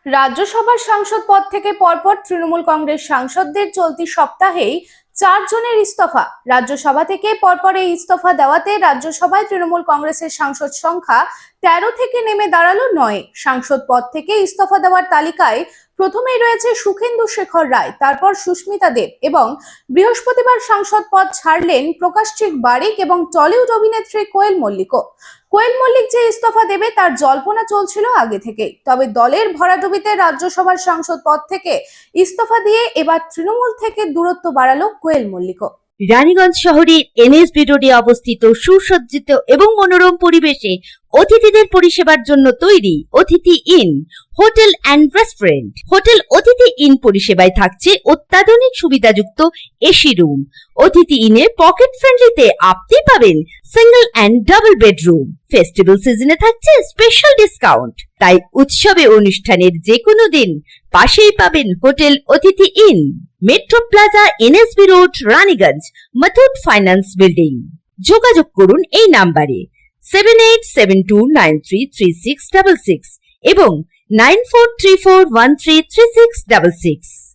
রাজ্যসভার সাংসদ পদ থেকে পরপর তৃণমূল কংগ্রেস সাংসদদের চলতি সপ্তাহেই 4 জনের ইস্তফা। রাজ্যসভা থেকে পরপর এই ইস্তফা দেওয়াতে রাজ্যসভায় তৃণমূল কংগ্রেসের সাংসদ সংখ্যা 13 থেকে নেমে দাঁড়ালো 9। সাংসদ পদ থেকে ইস্তফা দেওয়ার তালিকায় প্রথমেই রয়েছে সুখেন্দু শেখর রায়, তারপর সুস্মিতা দেব এবং বৃহস্পতিবার সাংসদ পদ ছাড়লেন প্রকাশচিক বারিক এবং টলিউড অভিনেত্রী কোয়েল মল্লিকও। কোয়েল মল্লিক যে ইস্তফা দেবে তার জল্পনা চলছিল আগে থেকেই, তবে দলের ভরাডুবিতে রাজ্যসভার সাংসদ পদ থেকে ইস্তফা দিয়ে এবার তৃণমূল থেকে দূরত্ব বাড়ালো কোয়েল মল্লিকও। রানীগঞ্জ শহরের এনএসবি রোডে অবস্থিত সুসজ্জিত এবং মনোরম পরিবেশে অতিথিদের পরিষেবার জন্য তৈরি অতিথি in hotel and restaurant. Hotel অতিথি ইন পরিষেবায় থাকছে অত্যাধুনিক সুবিধাযুক্ত এসি রুম। অতিথি ইনে পকেট ফ্রেন্ডলিতে আপনি পাবেন single and double bedroom. Festival সিজনে থাকছে স্পেশাল ডিসকাউন্ট। তাই উৎসবে অনুষ্ঠানের যে কোনো দিন পাশেই পাবেন হোটেল অতিথি in, metro plaza, NSB road, Raniganj, Muthoot finance building. যোগাযোগ করুন এই নাম্বারে 7872933666 এবং 9434133666।